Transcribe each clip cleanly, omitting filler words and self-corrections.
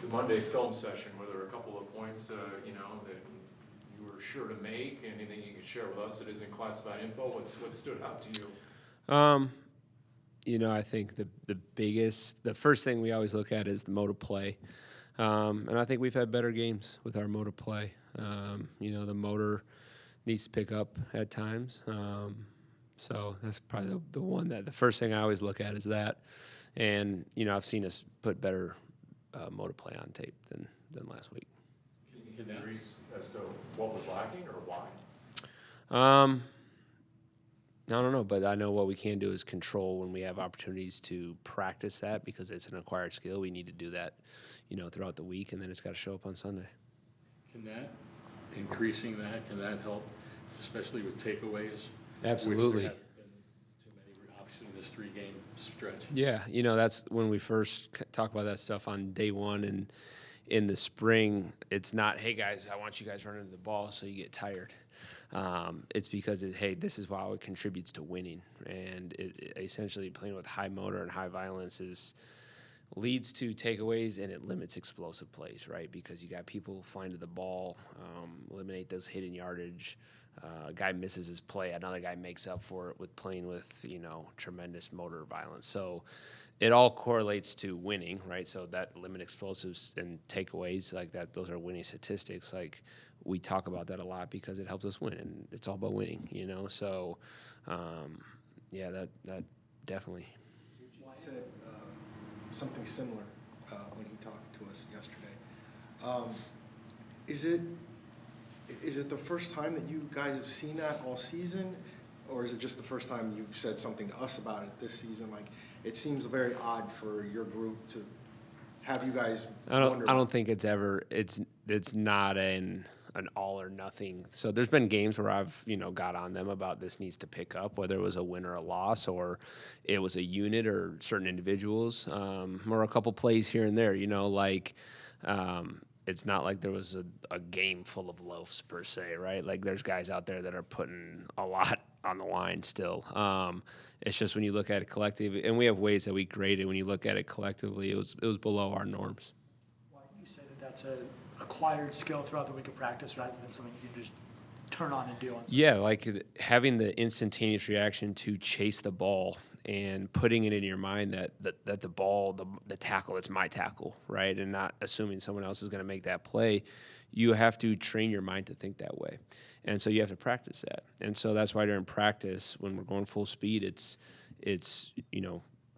the Monday film session, were there a couple of points, that you were sure to make? Anything you could share with us that isn't classified info? What stood out to you? I think the first thing we always look at is the mode of play. And I think we've had better games with our mode of play. The motor needs to pick up at times. So that's probably the first thing I always look at is that. And, I've seen us put better mode of play on tape than last week. Can you increase as to what was lacking or why? I don't know, but I know what we can do is control when we have opportunities to practice that, because it's an acquired skill. We need to do that, throughout the week, and then it's got to show up on Sunday. Can that help, especially with takeaways? Absolutely. Which there have been too many, obviously, in this 3-game stretch. Yeah, that's when we first talk about that stuff on day one, and in the spring, it's not, hey guys, I want you guys running the ball so you get tired. It's because hey, this is how it contributes to winning, and it essentially playing with high motor and high violence leads to takeaways, and it limits explosive plays, right? Because you got people flying to the ball, eliminate those hidden yardage. A guy misses his play, another guy makes up for it with playing with tremendous motor violence. So it all correlates to winning, right? So that limit explosives and takeaways like that, those are winning statistics. Like, we talk about that a lot because it helps us win, and it's all about winning, So, that definitely. He said something similar when he talked to us yesterday. Is it the first time that you guys have seen that all season, or is it just the first time you've said something to us about it this season? Like, it seems very odd for your group to have you guys. I don't think it's not an all or nothing. So there's been games where I've got on them about this needs to pick up, whether it was a win or a loss, or it was a unit or certain individuals, or a couple plays here and there. It's not like there was a game full of loafs per se, right? Like, there's guys out there that are putting a lot on the line still. It's just when you look at it collectively, and we have ways that we grade it. When you look at it collectively, it was below our norms. Why do you say that that's an acquired skill throughout the week of practice rather than something you can just turn on and do on Sunday? Yeah, like having the instantaneous reaction to chase the ball and putting it in your mind that the ball, the tackle, it's my tackle, right? And not assuming someone else is going to make that play. You have to train your mind to think that way. And so you have to practice that. And so that's why during practice, when we're going full speed, it's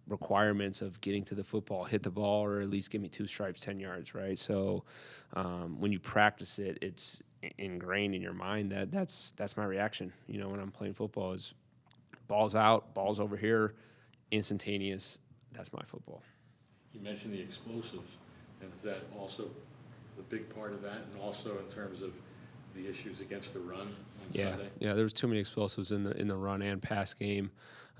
requirements of getting to the football, hit the ball, or at least give me 2 stripes, 10 yards, right? So when you practice it, it's ingrained in your mind that's my reaction. When I'm playing football, is ball's out, ball's over here, instantaneous. That's my football. You mentioned the explosives, and is that also the big part of that, and also in terms of the issues against the run on Sunday? Yeah, there was too many explosives in the run and pass game.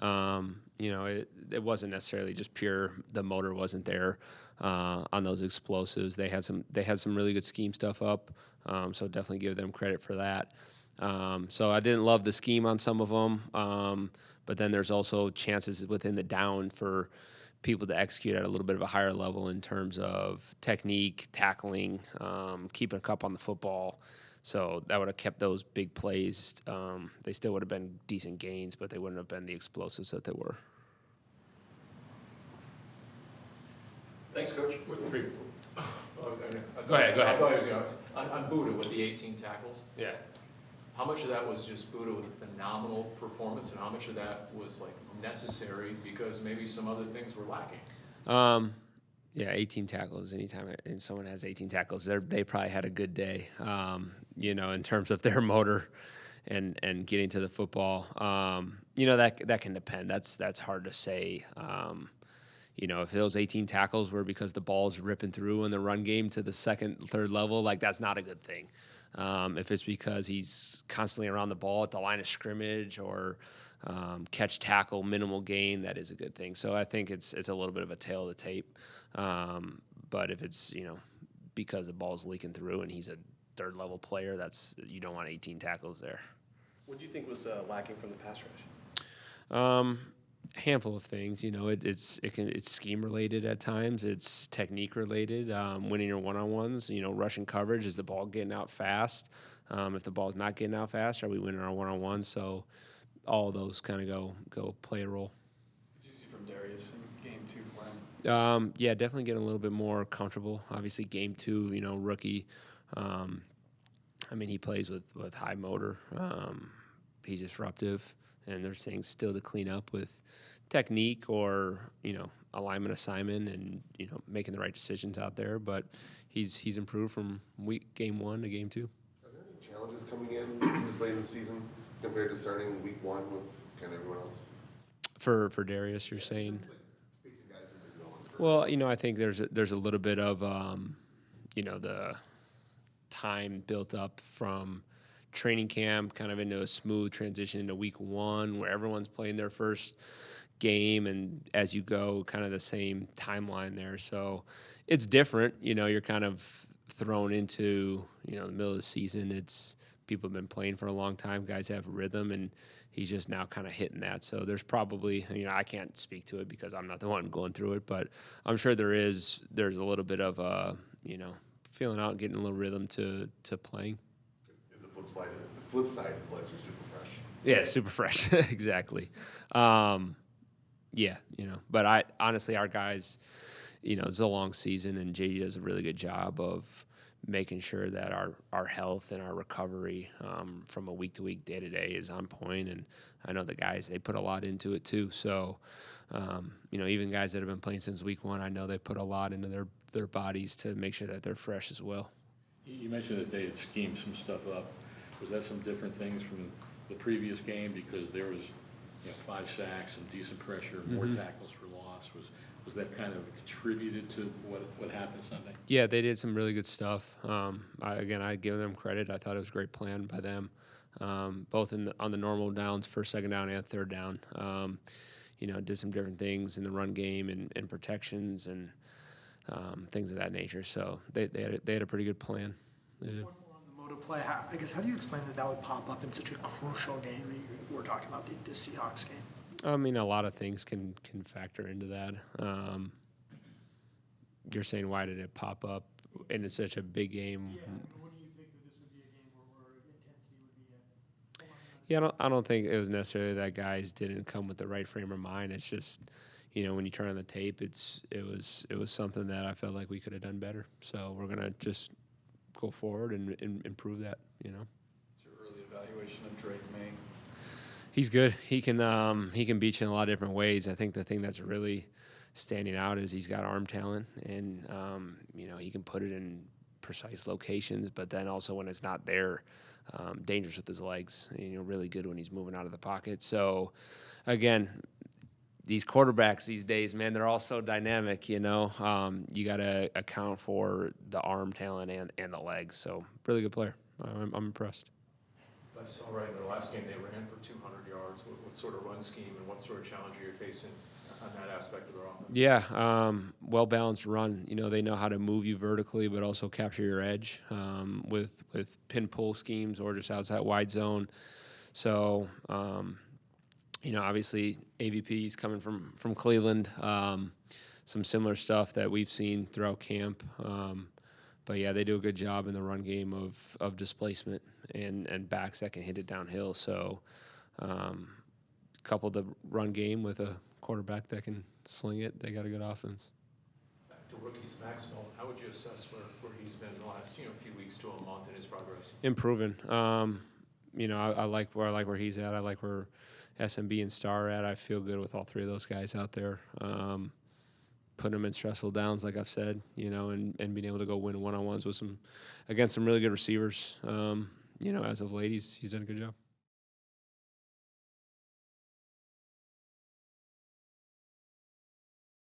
It wasn't necessarily just pure, the motor wasn't there on those explosives. They had some really good scheme stuff up, so definitely give them credit for that. So I didn't love the scheme on some of them, but then there's also chances within the down for people to execute at a little bit of a higher level in terms of technique, tackling, keeping a cup on the football. So that would have kept those big plays. They still would have been decent gains, but they wouldn't have been the explosives that they were. Thanks, Coach. Go ahead. I thought I was going to on Buddha with the 18 tackles. Yeah. How much of that was just Buddha with a phenomenal performance, and how much of that was necessary because maybe some other things were lacking? 18 tackles. Anytime someone has 18 tackles, they probably had a good day. In terms of their motor and getting to the football. That can depend. That's hard to say. If those 18 tackles were because the ball's ripping through in the run game to the second, third level, that's not a good thing. If it's because he's constantly around the ball at the line of scrimmage or catch, tackle, minimal gain, that is a good thing. So I think it's a little bit of a tail of the tape. But if it's, because the ball's leaking through and he's a third level player, you don't want 18 tackles there. What do you think was lacking from the pass rush? handful of things. It's scheme related at times. It's technique related. Winning your one-on-ones. Rushing coverage. Is the ball getting out fast? If the ball's not getting out fast, are we winning our one-on-ones? So all of those kind of go play a role. What did you see from Darius in game 2 for him? Yeah, definitely getting a little bit more comfortable. Obviously, game 2, rookie. He plays with high motor. He's disruptive, and there's things still to clean up with technique or alignment assignment and making the right decisions out there. But he's improved from game 1 to game 2. Are there any challenges coming in this late in the season compared to starting week 1 with kind of everyone else? For Darius, you're saying? Like spacing guys that they're going for. Well, I think there's a little bit of the time built up from training camp kind of into a smooth transition into week 1 where everyone's playing their first game, and as you go, kind of the same timeline there. So it's different. You're kind of thrown into the middle of the season. It's people have been playing for a long time. Guys have rhythm, and he's just now kind of hitting that. So there's probably I can't speak to it because I'm not the one going through it, but I'm sure there's a little bit of feeling out, getting a little rhythm to playing. Is the flip side is legs are super fresh. Yeah, super fresh. Exactly. But honestly, our guys, it's a long season, and JD does a really good job of making sure that our health and our recovery from a week to week, day to day is on point. And I know the guys, they put a lot into it too. So, even guys that have been playing since week 1, I know they put a lot into their bodies to make sure that they're fresh as well. You mentioned that they had schemed some stuff up. Was that some different things from the previous game? Because there was 5 sacks, some decent pressure, more tackles for loss. Was that kind of contributed to what happened Sunday? Yeah, they did some really good stuff. I give them credit. I thought it was a great plan by them, both on the normal downs, first, second down, and third down. Did some different things in the run game and protections and things of that nature. So they had a pretty good plan. They did. On the moto play, how do you explain that would pop up in such a crucial game that we're talking about, the Seahawks game? A lot of things can factor into that. You're saying, why did it pop up in such a big game? Yeah, what do you think that this would be a game where intensity would be Yeah, I don't think it was necessarily that guys didn't come with the right frame of mind. It's just, when you turn on the tape, it was something that I felt like we could have done better. So we're gonna just go forward and improve that. It's your early evaluation of Drake May. He's good. He can beat you in a lot of different ways. I think the thing that's really standing out is he's got arm talent, and he can put it in precise locations. But then also when it's not there, dangerous with his legs. Really good when he's moving out of the pocket. So again, these quarterbacks these days, man, they're all so dynamic. You got to account for the arm talent and the legs. So really good player. I'm impressed. I saw right in their last game, they ran for 200 yards. What sort of run scheme and what sort of challenge are you facing on that aspect of their offense? Yeah, well-balanced run. They know how to move you vertically, but also capture your edge with pin pull schemes or just outside wide zone. So, obviously AVP is coming from Cleveland. Some similar stuff that we've seen throughout camp. But yeah, they do a good job in the run game of displacement and backs that can hit it downhill. So, couple the run game with a quarterback that can sling it, they got a good offense. Back to rookies, Maxwell, how would you assess where he's been in the last few weeks to a month in his progress? Improving. I like where he's at. I like where SMB and Star are at. I feel good with all 3 of those guys out there. Putting them in stressful downs, like I've said, and being able to go win one-on-ones with against some really good receivers. As of late, he's done a good job.